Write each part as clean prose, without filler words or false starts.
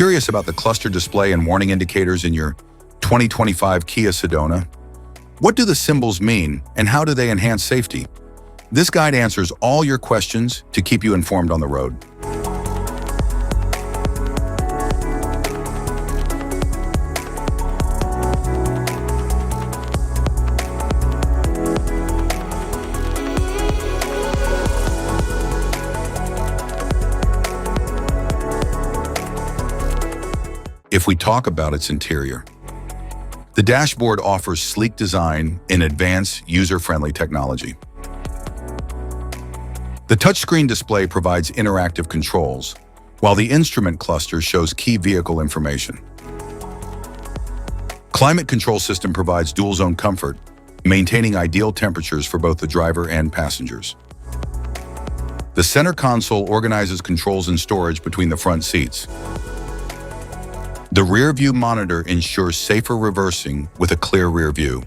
Curious about the cluster display and warning indicators in your 2025 Kia Sedona? What do the symbols mean and how do they enhance safety? This guide answers all your questions to keep you informed on the road. If we talk about its interior, the dashboard offers sleek design and advanced user-friendly technology. The touchscreen display provides interactive controls, while the instrument cluster shows key vehicle information. Climate control system provides dual-zone comfort, maintaining ideal temperatures for both the driver and passengers. The center console organizes controls and storage between the front seats. The rear view monitor ensures safer reversing with a clear rear view.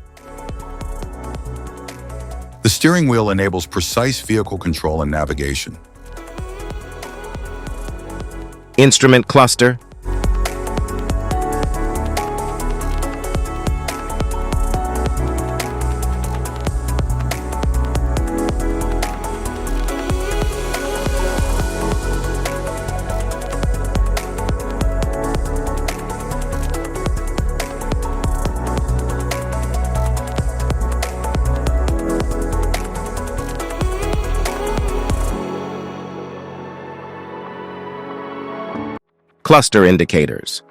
The steering wheel enables precise vehicle control and navigation. Instrument cluster. Cluster indicators.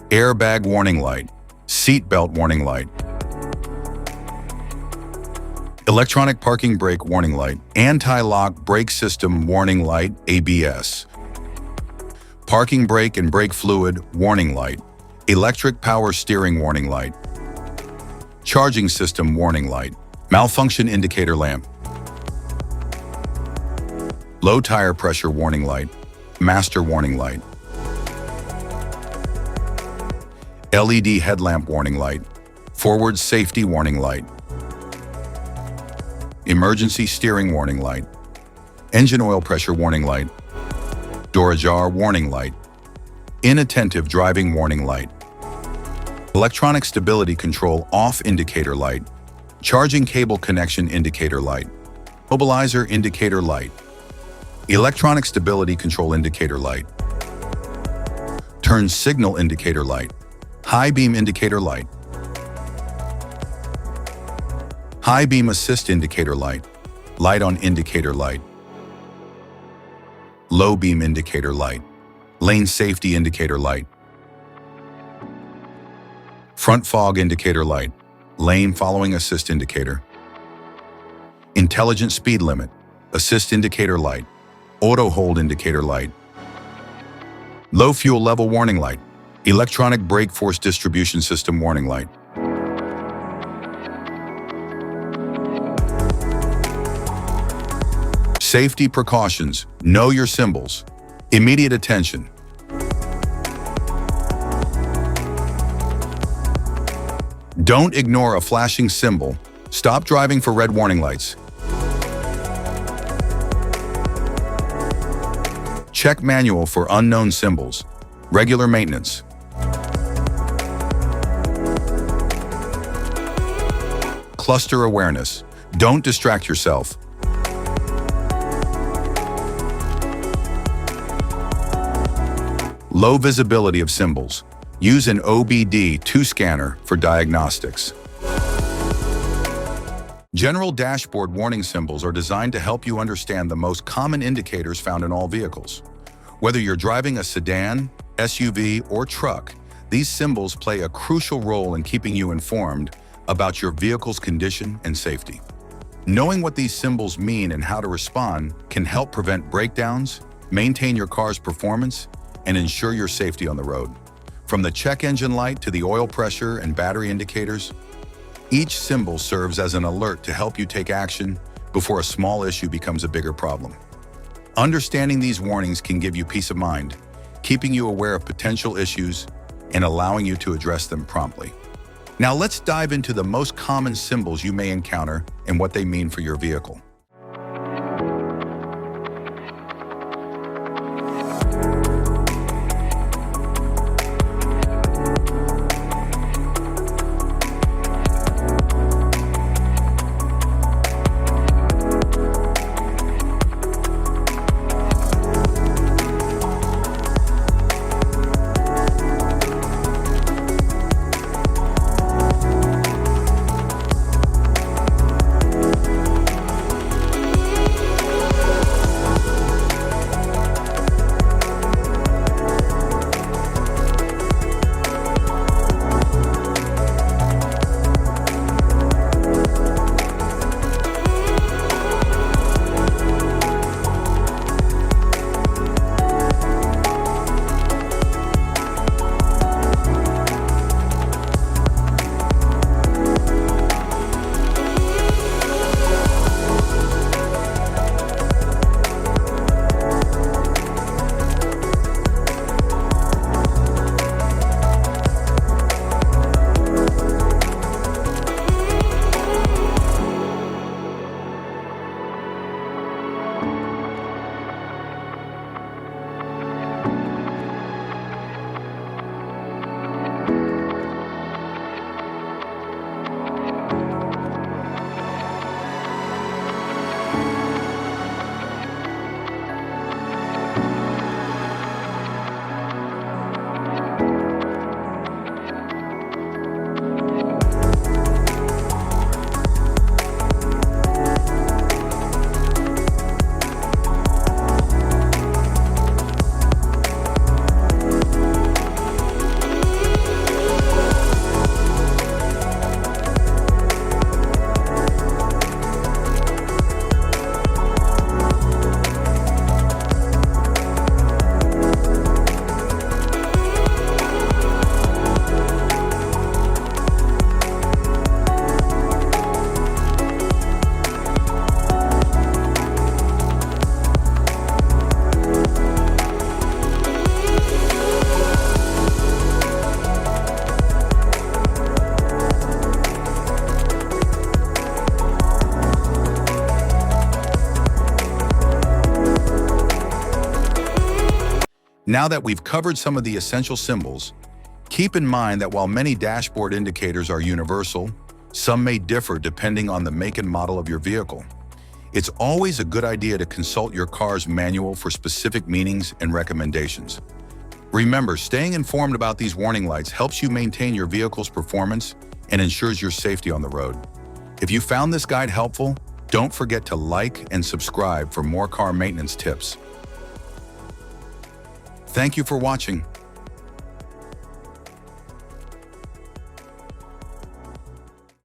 Airbag warning light, seat belt warning light, electronic parking brake warning light, anti-lock brake system warning light, ABS, parking brake and brake fluid warning light, electric power steering warning light, charging system warning light, malfunction indicator lamp, low tire pressure warning light, master warning light, LED headlamp warning light, forward safety warning light, emergency steering warning light, engine oil pressure warning light, door ajar warning light, inattentive driving warning light, electronic stability control off indicator light, charging cable connection indicator light, mobilizer indicator light, electronic stability control indicator light, turn signal indicator light, high beam indicator light, high beam assist indicator light, light on indicator light, low beam indicator light, lane safety indicator light, front fog indicator light, lane following assist indicator, intelligent speed limit, assist indicator light, auto hold indicator light, low fuel level warning light, electronic brake force distribution system warning light. Safety precautions. Know your symbols. Immediate attention. Don't ignore a flashing symbol. Stop driving for red warning lights. Check manual for unknown symbols. Regular maintenance. Cluster awareness. Don't distract yourself. Low visibility of symbols. Use an OBD2 scanner for diagnostics. General dashboard warning symbols are designed to help you understand the most common indicators found in all vehicles. Whether you're driving a sedan, SUV, or truck, these symbols play a crucial role in keeping you informed about your vehicle's condition and safety. Knowing what these symbols mean and how to respond can help prevent breakdowns, maintain your car's performance, and ensure your safety on the road. From the check engine light to the oil pressure and battery indicators, each symbol serves as an alert to help you take action before a small issue becomes a bigger problem. Understanding these warnings can give you peace of mind, keeping you aware of potential issues and allowing you to address them promptly. Now let's dive into the most common symbols you may encounter and what they mean for your vehicle. Now that we've covered some of the essential symbols, keep in mind that while many dashboard indicators are universal, some may differ depending on the make and model of your vehicle. It's always a good idea to consult your car's manual for specific meanings and recommendations. Remember, staying informed about these warning lights helps you maintain your vehicle's performance and ensures your safety on the road. If you found this guide helpful, don't forget to like and subscribe for more car maintenance tips. Thank you for watching.